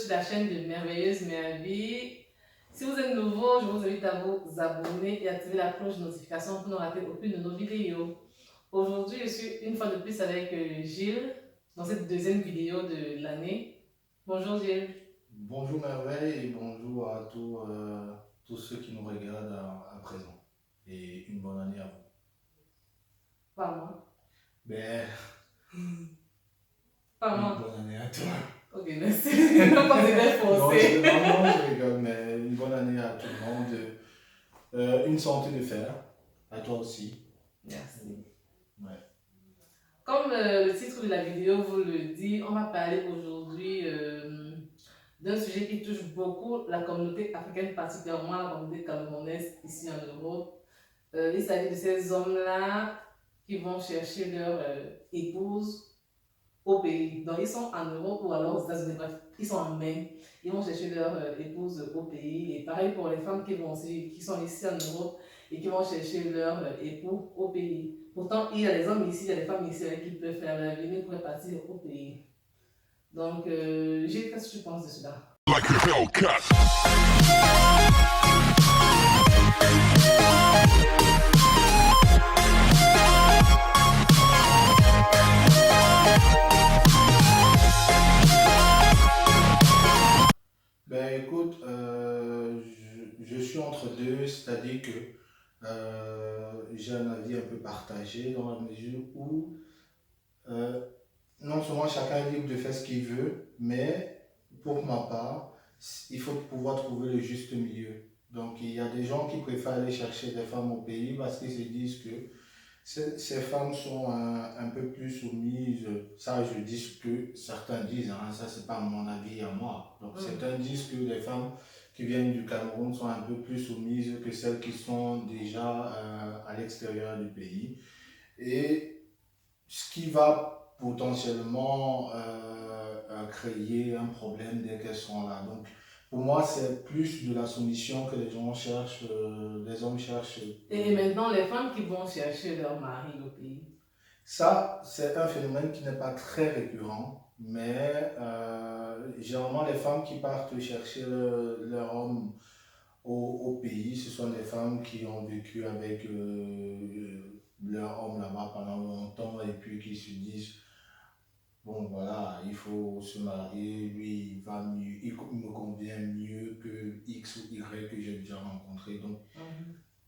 sur la chaîne de Merveilleuse Merveille. Si vous êtes nouveau, je vous invite à vous abonner et activer la cloche de notification pour ne rater aucune de nos vidéos. Aujourd'hui, je suis une fois de plus avec Gilles dans cette deuxième vidéo de l'année. Bonjour Gilles. Bonjour Merveille et bonjour à tous ceux qui nous regardent à présent. Et une bonne année à vous. Pas moi. Ben, Pas une moi. bonne année à toi. Ok, merci. Non, pas c'est forcé. Non, je rigole, mais une bonne année à tout le monde. Une santé de fer, à toi aussi. Merci. Ouais. Comme le titre de la vidéo vous le dit, on va parler aujourd'hui d'un sujet qui touche beaucoup la communauté africaine, particulièrement la communauté camerounaise ici en Europe. Il s'agit de ces hommes-là qui vont chercher leur épouse au pays. Donc ils sont en Europe ou alors aux États-Unis, bref, ils sont en Maine. Ils vont chercher leur épouse au pays. Et pareil pour les femmes qui sont ici en Europe et qui vont chercher leur époux au pays. Pourtant, il y a des hommes ici, il y a des femmes ici avec qui peuvent faire leur vie, mais pourraient partir au pays. Donc, Gilles, qu'est-ce que tu penses de cela? Like a Hellcat. Ben écoute, je suis entre deux, c'est-à-dire que j'ai un avis un peu partagé dans la mesure où euh, non seulement chacun est libre de faire ce qu'il veut, mais pour ma part, il faut pouvoir trouver le juste milieu. Donc il y a des gens qui préfèrent aller chercher des femmes au pays parce qu'ils se disent que ces femmes sont un peu plus soumises. Ça, je dis ce que certains disent, hein, ça c'est pas mon avis à moi. Donc certains disent que les femmes qui viennent du Cameroun sont un peu plus soumises que celles qui sont déjà à l'extérieur du pays. Et ce qui va potentiellement créer un problème dès qu'elles sont là. Donc, pour moi, c'est plus de la soumission que les gens cherchent, les hommes cherchent. Et maintenant, les femmes qui vont chercher leur mari au pays. Ça, c'est un phénomène qui n'est pas très récurrent, mais généralement, les femmes qui partent chercher leur homme au pays, ce sont des femmes qui ont vécu avec leur homme là-bas pendant longtemps et puis qui se disent bon, voilà, il faut se marier, lui, il va mieux, il me convient mieux que X ou Y que j'ai déjà rencontré. Donc,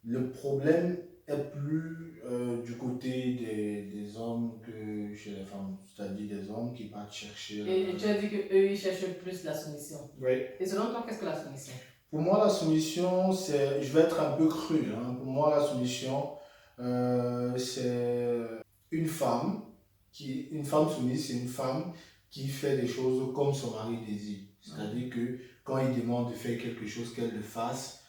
le problème est plus du côté des hommes que chez les femmes, c'est-à-dire des hommes qui partent chercher. Et tu as dit qu'eux, ils cherchent plus la soumission. Oui. Et selon toi, qu'est-ce que la soumission? Pour moi, la soumission, c'est, je vais être un peu cru, hein. Pour moi, la soumission, c'est une femme une femme soumise, c'est une femme qui fait des choses comme son mari désire. C'est-à-dire que quand il demande de faire quelque chose, qu'elle le fasse,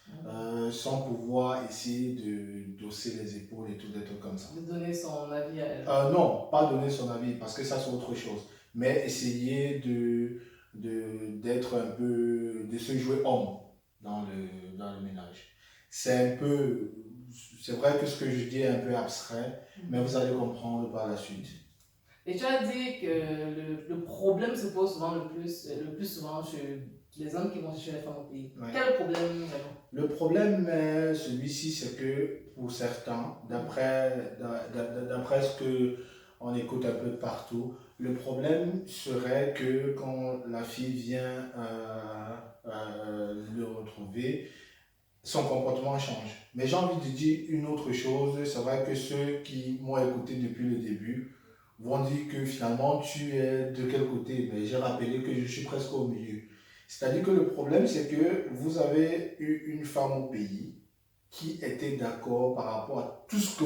sans pouvoir essayer de d'osser les épaules et tout, des trucs comme ça. De donner son avis à elle. Non, pas donner son avis, parce que ça c'est autre chose. Mais essayer d'être un peu, de se jouer homme dans le ménage. C'est un peu, c'est vrai que ce que je dis est un peu abstrait, mais vous allez comprendre par la suite. Et tu as dit que le problème se pose souvent le plus souvent chez les hommes qui vont chercher les femmes au pays. Ouais. Quel problème vraiment? Le problème, celui-ci, c'est que pour certains, d'après ce qu'on écoute un peu de partout, le problème serait que quand la fille vient le retrouver, son comportement change. Mais j'ai envie de dire une autre chose, c'est vrai que ceux qui m'ont écouté depuis le début vont dire que finalement tu es de quel côté, mais j'ai rappelé que je suis presque au milieu. C'est-à-dire que le problème, c'est que vous avez eu une femme au pays qui était d'accord par rapport à tout ce que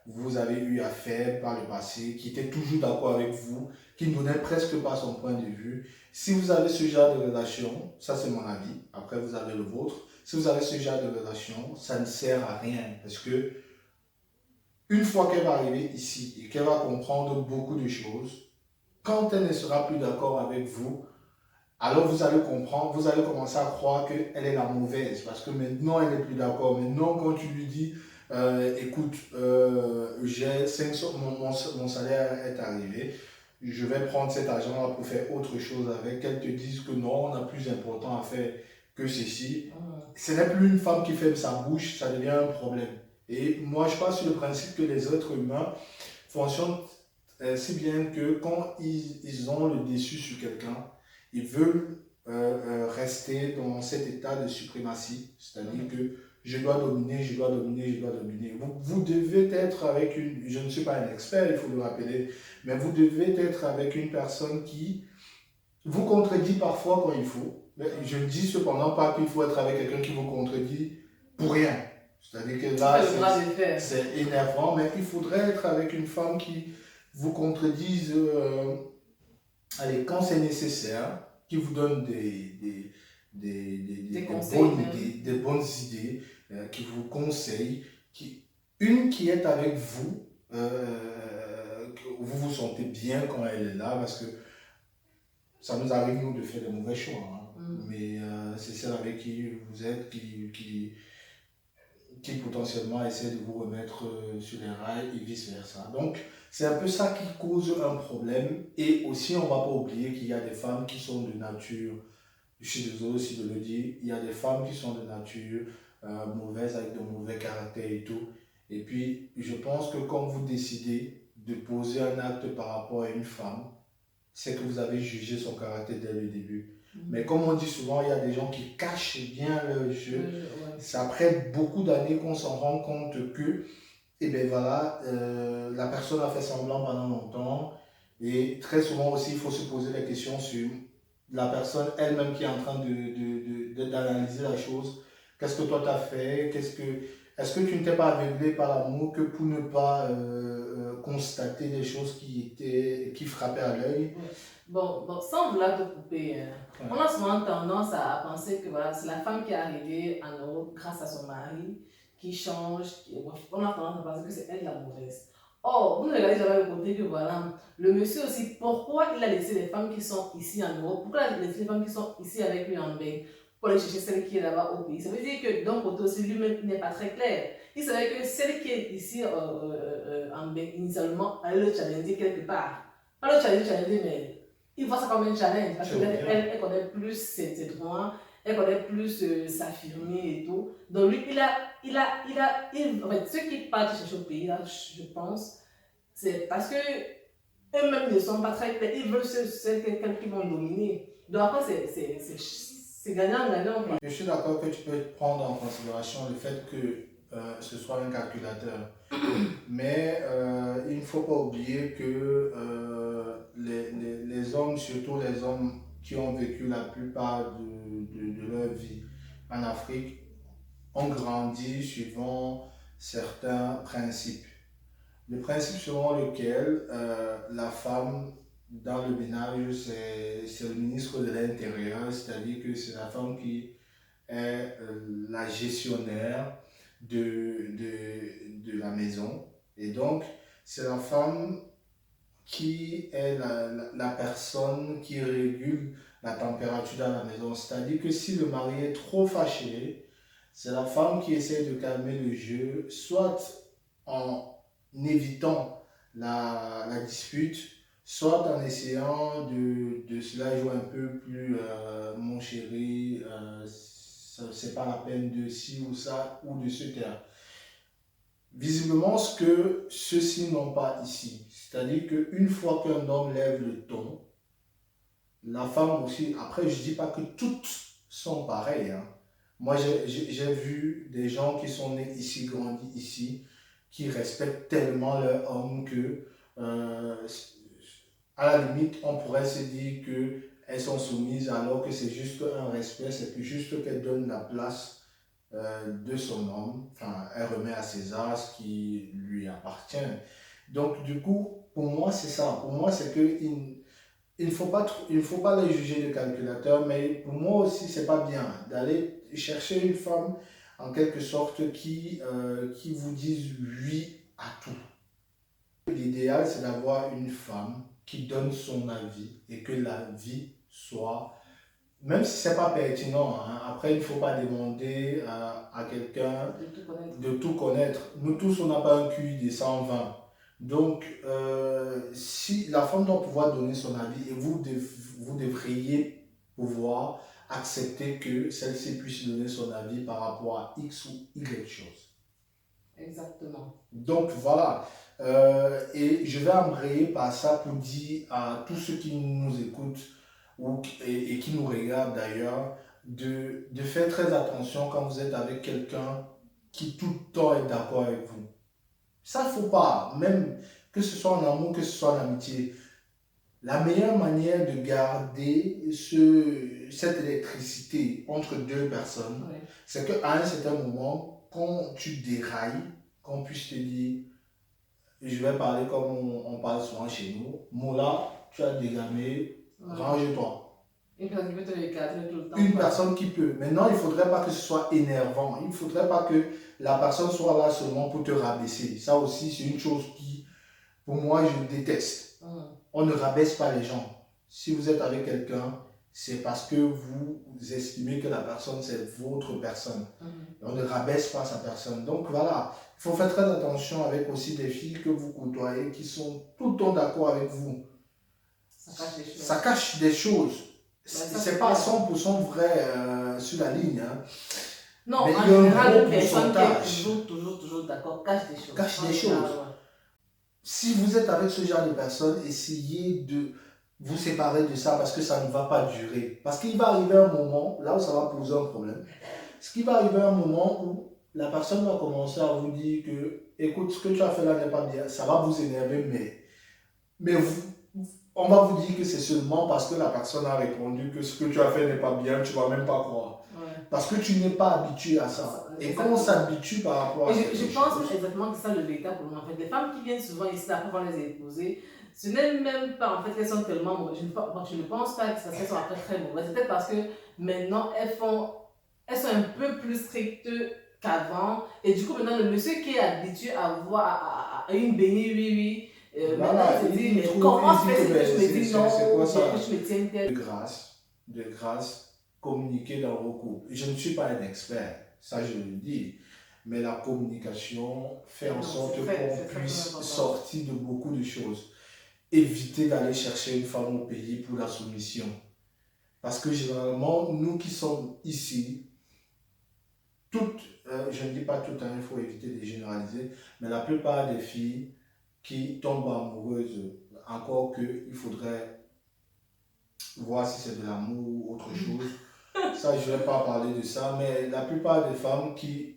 vous avez eu à faire par le passé, qui était toujours d'accord avec vous, qui ne donnait presque pas son point de vue. Si vous avez ce genre de relation, ça c'est mon avis, après vous avez le vôtre, si vous avez ce genre de relation, ça ne sert à rien parce que une fois qu'elle va arriver ici et qu'elle va comprendre beaucoup de choses, quand elle ne sera plus d'accord avec vous, alors vous allez comprendre, vous allez commencer à croire qu'elle est la mauvaise parce que maintenant elle n'est plus d'accord. Maintenant quand tu lui dis, écoute, j'ai 500, mon salaire est arrivé, je vais prendre cet argent-là pour faire autre chose avec, qu'elle te dise que non, on a plus important à faire que ceci, ce n'est plus une femme qui ferme sa bouche, ça devient un problème. Et moi, je pars sur le principe que les êtres humains fonctionnent si bien que quand ils ont le dessus sur quelqu'un, ils veulent rester dans cet état de suprématie, c'est-à-dire que je dois dominer, je dois dominer, je dois dominer. Vous devez être avec une, je ne suis pas un expert, il faut le rappeler, mais vous devez être avec une personne qui vous contredit parfois quand il faut. Mais je ne dis cependant pas qu'il faut être avec quelqu'un qui vous contredit pour rien. C'est-à-dire que là, c'est énervant, mais il faudrait être avec une femme qui vous contredise allez, quand c'est nécessaire, qui vous donne des bonnes idées, qui vous conseille, une qui est avec vous, que vous vous sentez bien quand elle est là, parce que ça nous arrive, nous, de faire des mauvais choix. Hein. Mais c'est celle avec qui vous êtes qui potentiellement essaie de vous remettre sur les rails et vice-versa. Donc, c'est un peu ça qui cause un problème. Et aussi, on ne va pas oublier qu'il y a des femmes qui sont de nature, je suis désolé aussi de le dire, il y a des femmes qui sont de nature mauvaises, avec de mauvais caractères et tout. Et puis, je pense que quand vous décidez de poser un acte par rapport à une femme, c'est que vous avez jugé son caractère dès le début. Mais comme on dit souvent, il y a des gens qui cachent bien leur jeu. Ouais. C'est après beaucoup d'années qu'on s'en rend compte que, eh bien voilà, la personne a fait semblant pendant longtemps. Et très souvent aussi, il faut se poser la question sur la personne elle-même qui est en train d'analyser la chose. Qu'est-ce que toi tu as fait? Est-ce que tu ne t'es pas aveuglé par l'amour que pour ne pas constater des choses qui frappaient à l'œil? Bon, sans vouloir te couper, on a souvent tendance à penser que voilà, c'est la femme qui est arrivée en Europe grâce à son mari, qui change, on a tendance à penser que c'est elle la mauvaise. Or, vous ne regardez jamais le côté que voilà, le monsieur aussi, pourquoi il a laissé les femmes qui sont ici en Europe, pourquoi il a laissé les femmes qui sont ici avec lui en bain pour aller chercher celle qui est là-bas au pays. Ça veut dire que d'un côté aussi, lui-même n'est pas très clair. Il savait que celle qui est ici en bain, initialement, allait le challenger quelque part. Pas le challenger, mais il voit ça comme un challenge parce qu'elle elle connaît plus ses droits, elle connaît plus s'affirmer et tout. Donc lui, en fait, ceux qui partent chercher au pays, là, je pense, c'est parce que eux-mêmes ne sont pas très clairs, ils veulent quelqu'un qui vont dominer. Donc après, c'est gagnant-gagnant. Je suis d'accord que tu peux prendre en considération le fait que ce soit un calculateur. Mais il ne faut pas oublier que les hommes, surtout les hommes qui ont vécu la plupart de leur vie en Afrique, ont grandi suivant certains principes. Le principe selon lequel la femme dans le ménage, c'est le ministre de l'Intérieur, c'est-à-dire que c'est la femme qui est la gestionnaire de la maison. Et donc, c'est la femme qui est la personne qui régule la température dans la maison. C'est-à-dire que si le mari est trop fâché, c'est la femme qui essaie de calmer le jeu, soit en évitant la dispute, soit en essayant de se la jouer un peu plus mon chéri, c'est pas la peine de ci ou ça ou de se taire. Visiblement, ce que ceux-ci n'ont pas ici, c'est-à-dire qu'une fois qu'un homme lève le ton, la femme aussi, après je dis pas que toutes sont pareilles, hein. Moi j'ai vu des gens qui sont nés ici, grandis ici, qui respectent tellement leur homme que à la limite on pourrait se dire qu'elles sont soumises alors que c'est juste un respect, c'est juste qu'elles donnent la place de son homme, enfin, elle remet à César ce qui lui appartient. Donc, du coup, pour moi, c'est ça. Pour moi, c'est qu'il ne faut pas les juger de calculateurs, mais pour moi aussi, c'est pas bien d'aller chercher une femme, en quelque sorte, qui vous dise oui à tout. L'idéal, c'est d'avoir une femme qui donne son avis et que l'avis soit même si ce n'est pas pertinent, hein, après il ne faut pas demander à quelqu'un de tout connaître. Nous tous, on n'a pas un QI de 120. Donc, si la femme doit pouvoir donner son avis et vous devriez pouvoir accepter que celle-ci puisse donner son avis par rapport à X ou Y chose. Exactement. Donc voilà. Et je vais embrayer par ça pour dire à tous ceux qui nous écoutent et qui nous regardent d'ailleurs de faire très attention quand vous êtes avec quelqu'un qui tout le temps est d'accord avec vous. Ça, il ne faut pas, même que ce soit en amour, que ce soit en amitié. La meilleure manière de garder cette électricité entre deux personnes, Ouais. c'est qu'à un certain moment, quand tu dérailles, qu'on puisse te dire, je vais parler comme on parle souvent chez nous, Moula, tu as dégamé, Ouais. range-toi. Une personne qui peut te recadrer tout le temps. Une quoi. personne qui peut. Maintenant, il ne faudrait pas que ce soit énervant. Il ne faudrait pas que la personne soit là seulement pour te rabaisser. Ça aussi, c'est une chose qui, pour moi, je déteste. On ne rabaisse pas les gens. Si vous êtes avec quelqu'un, c'est parce que vous estimez que la personne, c'est votre personne. On ne rabaisse pas sa personne. Donc voilà, il faut faire très attention avec aussi des filles que vous côtoyez qui sont tout le temps d'accord avec vous. Ça cache des choses. Ça cache des choses. C'est pas 100% vrai sur la ligne. Hein. Non, mais en il y a général, un une gros personne qui est pourcentage. toujours d'accord cache des choses. Cache En des général, choses. ouais. Si vous êtes avec ce genre de personnes, essayez de vous séparer de ça parce que ça ne va pas durer. Parce qu'il va arriver un moment, là où ça va poser un problème, ce qui va arriver un moment où la personne va commencer à vous dire que, écoute, ce que tu as fait là n'est pas bien, ça va vous énerver, mais on va vous dire que c'est seulement parce que la personne a répondu que ce que tu as fait n'est pas bien, tu ne vas même pas croire. Ouais. Parce que tu n'es pas habitué à ça. Et quand on s'habitue par rapport à ça. Je pense exactement que c'est ça le véritable problème. En fait, les femmes qui viennent souvent ici après avoir les épouser, ce n'est même pas en fait qu'elles sont tellement mauvaises. Je ne pense pas que qu'elles sont après très mauvaises. C'est peut-être parce que maintenant elles sont un peu plus strictes qu'avant. Et du coup, maintenant, le monsieur qui est habitué à voir à une bénie, oui. Maintenant, il se dit, mais comment faire que je me dis non, que je me tienne tête. De grâce, communiquer dans vos couples. Je ne suis pas un expert, ça je le dis. Mais la communication fait en sorte qu'on puisse sortir de beaucoup de choses. Éviter d'aller chercher une femme au pays pour la soumission. Parce que généralement, nous qui sommes ici, toutes, je ne dis pas toutes, hein, il faut éviter de généraliser, mais la plupart des filles qui tombent amoureuses, encore qu'il faudrait voir si c'est de l'amour ou autre chose. Ça, je ne vais pas parler de ça, mais la plupart des femmes qui,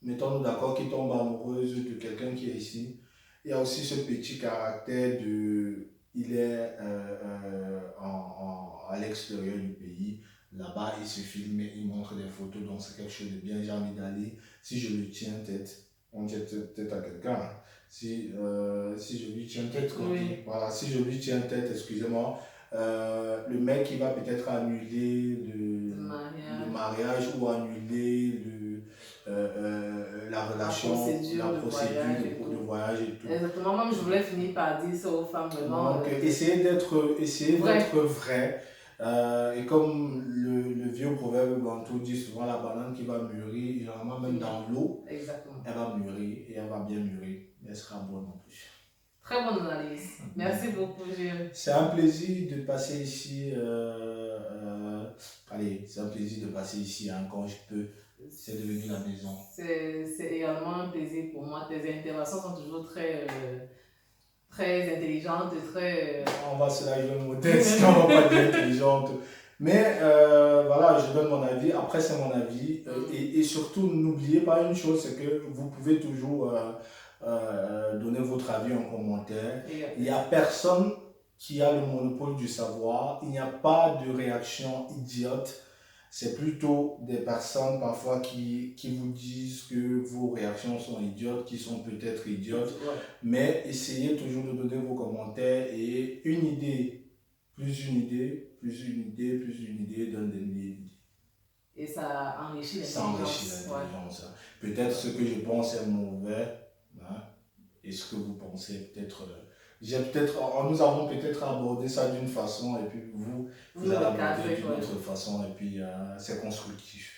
mettons-nous d'accord, qui tombent amoureuses de quelqu'un qui est ici, il y a aussi ce petit caractère de, il est à l'extérieur du pays, là-bas il se filme, il montre des photos, donc c'est quelque chose de bien, j'ai envie d'aller, si je lui tiens tête, on tient tête à quelqu'un, hein. Si je lui tiens tête, oui. Voilà, si je lui tiens tête, excusez-moi, le mec il va peut-être annuler le mariage ou annuler la relation, la procédure de voyage et tout. Exactement, même je voulais finir par dire ça aux femmes vraiment. Donc, essayez d'être vrai. Et comme le vieux proverbe bantou dit souvent, la banane qui va mûrir, généralement même dans l'eau, elle va mûrir et elle va bien mûrir. Elle sera bonne en plus. Très bonne analyse. Merci beaucoup, Gilles. C'est un plaisir de passer ici. Allez, c'est un plaisir de passer ici hein, quand je peux. C'est devenu la maison. C'est également un plaisir pour moi. Tes interventions sont toujours très intelligentes, très... On va se la jouer modeste, on va pas dire intelligente. Mais voilà, je donne mon avis. Après, c'est mon avis. Et surtout, n'oubliez pas une chose, c'est que vous pouvez toujours donner votre avis en commentaire. Il n'y a personne qui a le monopole du savoir. Il n'y a pas de réaction idiote. C'est plutôt des personnes parfois qui vous disent que vos réactions sont idiotes, qui sont peut-être idiotes. Ouais. Mais essayez toujours de donner vos commentaires et une idée, plus une idée, plus une idée, plus une idée donne des milliers d'idées. Et ça enrichit l'intelligence. Ouais. Peut-être ce que je pense est mauvais, hein, et ce que vous pensez peut-être... nous avons peut-être abordé ça d'une façon et puis vous allez aborder d'une autre façon et puis c'est constructif.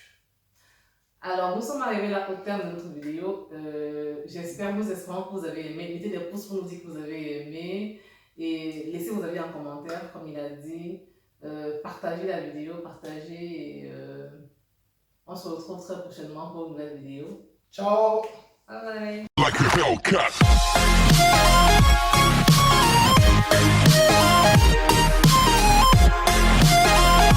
Alors, nous sommes arrivés là au terme de notre vidéo. J'espère, nous espérons que vous avez aimé. Mettez des pouces pour nous dire que vous avez aimé. Et laissez vos avis en commentaire, comme il a dit. Partagez la vidéo, partagez. Et, on se retrouve très prochainement pour une nouvelle vidéo. Ciao! Bye bye! Like a Hellcat.